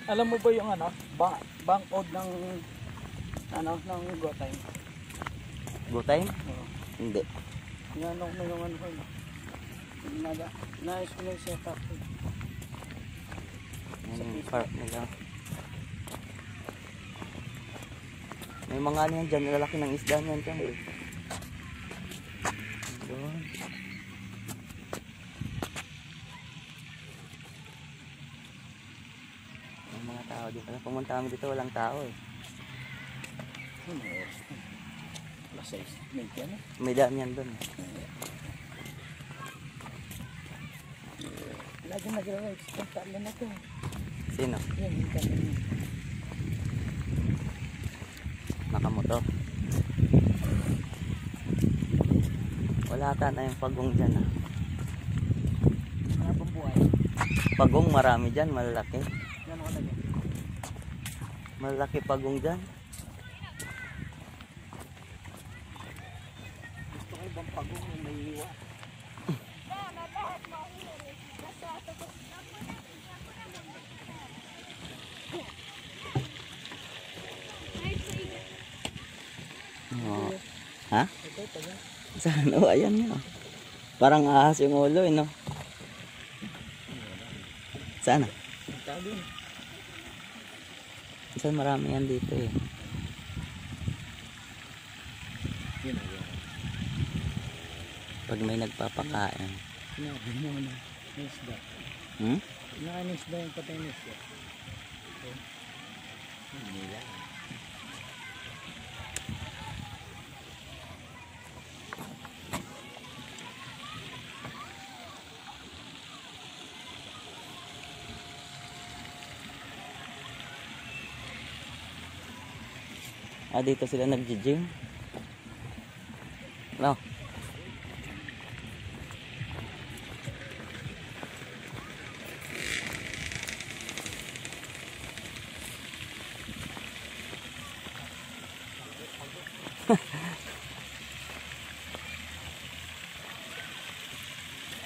Alam mo ba yung ano, bank code ng ano, ng go time? Go time? Oo. Hindi. Inano ko na yung ano ko. Nais ko na yung setup ko. Yung park nila. May mga ano yan dyan, lalaki ng isda niyan dyan. Doon. May mga tao dito. Pumunta kami dito, walang tao eh. Alas 6, may yan eh. May daan yan doon. Lagi nag-rex, talo na to. Sino? Yan, yung talo na. Nakamotor. Wala ata na yung pagong dyan ah. Ano pang buhay? Pagong marami dyan, malalaki. Yan ako lagi. Malalaki pagong dyan. Gusto ko ibang pagong yung may iwa. Oh. Ha? Ito, ito yan. Saan? Oh, ayan yun. Parang ahas yung ulo eh, no? Saan? Talo na. Saan marami yan dito eh. Yun na yan. Pag may nagpapakain. Sinabi mo na. Nisda. Hmm? Nakanisda yung patay nisda. Hindi lang. Ah, dito sila nag-gym. No.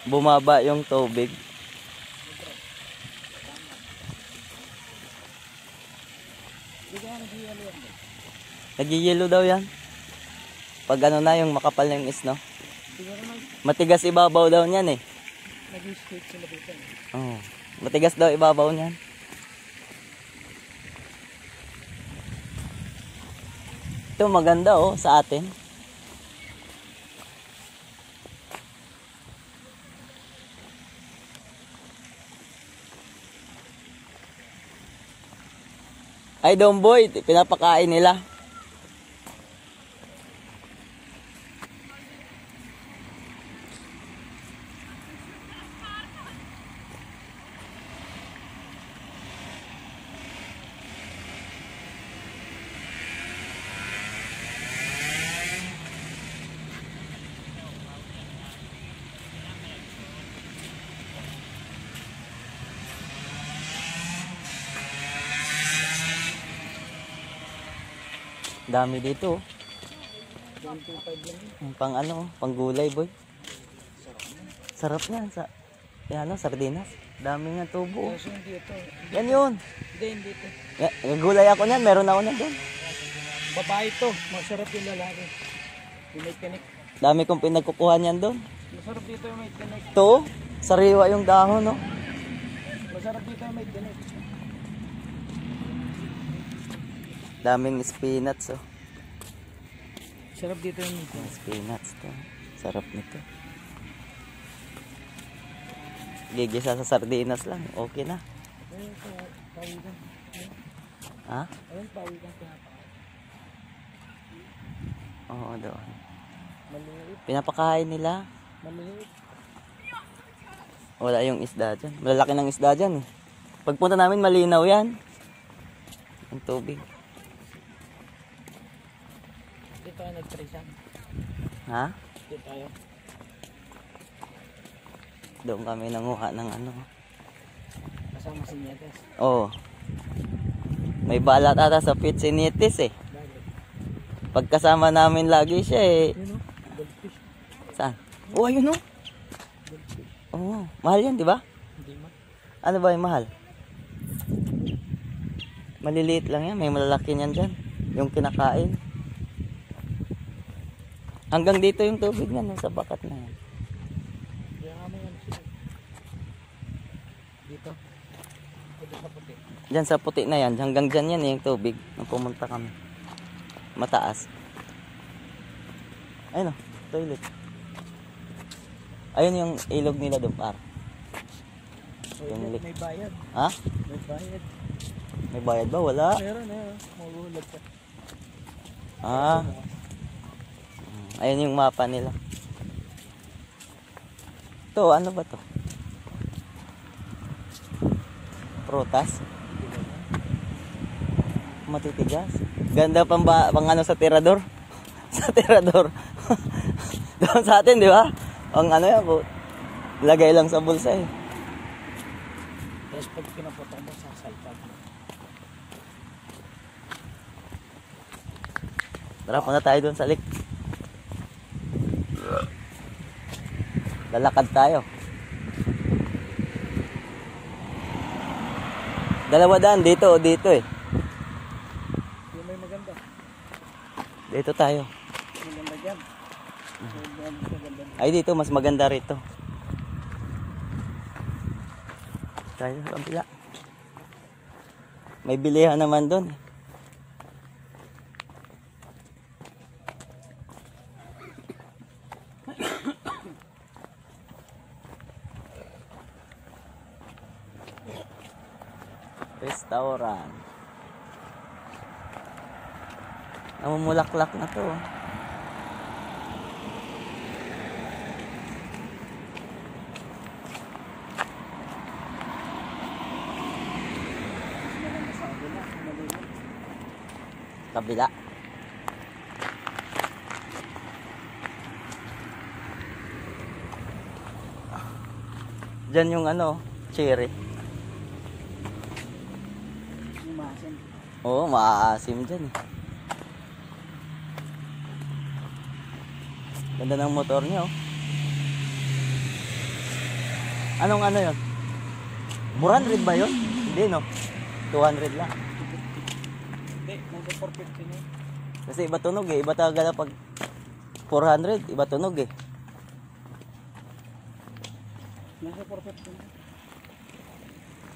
Bumaba yung tubig. Hindi ka nag-ialo yan. Nag-yellow daw yan. Pag ano na yung makapal na yung isno. Hindi ka naman Matigas ibabaw daw niyan eh. nag-skate sila dito. Oh, matigas daw ibabaw niyan. Ito maganda oh sa atin. Ay, Domboy, pinapakain nila. Dami dito. 125 lang yun. Yung pang ano, pang gulay, boy. Sarap niyan sa ano, sardinas. Dami nga tubo. Kaso hindi ito. Yan yun. Hindi, hindi ito. Gulay ako niyan, meron ako niyan doon. Babae to. Masarap yung lalaki. Yung may tinik. Dami kong pinagkukuha niyan doon. Masarap dito yung may tinik. Ito, sariwa yung dahon, no? Masarap dito yung may tinik. Daming spinach, oh. Sarap dito yung may tinik. Spinach to. Sarap nito. Gigisa sa sardinas lang, okay na. Ayun, pawikan. Ha? Ayun, pawikan pinapakain. Oo, doon. Maliit. Pinapakain nila. Maliit. Wala yung isda dyan. Malalaki ng isda dyan, eh. Pagpunta namin, malinaw yan. Ang tubig. Dito tayo nag-trisan. Ha? Dito tayo. Doon kami nanguha ng ano. Kasama si Nietes. Oo. May balat ata sa pitsinitis, eh. Bakit? Pagkasama namin lagi siya, eh. Yun o. Goldfish. Saan? Oh, ayun, oh. Goldfish. Oo. Mahal yan, di ba? Hindi ma. Ano ba yung mahal? Maliliit lang yan. May malalaki niyan dyan. Yung kinakain. Hanggang dito yung tubig niya, no, sa bakat na yan. Kaya nga may ano sila. Dito. Dito sa puti. Diyan sa puti na yan. Hanggang dyan yan yung tubig. Nung pumunta kami. Mataas. Ayun o, toilet. Ayun yung ilog nila doon, par. Yung May bayad. Ha? May bayad. May bayad ba? Wala. Meron eh. Magulag ka. Ah. Ayun yung mapa nila. To, ano ba to? Prutas? Matitigas. Ganda pang ano sa tirador. Sa tirador. Doon sa atin, di ba? Ang ano yan po. Lagay lang sa bulsa eh. Tapos pag pinapotong mo sa salpag. Tara, punta tayo doon sa lake. Lalakad tayo. 200 dito o dito eh. Yung may maganda. Dito tayo. Maganda dyan. Maganda. Ay dito, mas maganda rito. Tayo sa kabila. May bilihan naman doon. Restaurant. Namumulaklak na to. Kabila. Diyan yung ano, cherry. Yung maasim. Oo, maaasim dyan eh. Ganda ng motor niya oh. Anong ano yun? 400 ba yun? Hindi no? 200 lang. Hindi, nasa 450 na. Kasi iba tunog eh. Iba talaga pag 400, iba tunog eh. Nasa 450 na.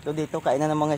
So dito, kainan ng mga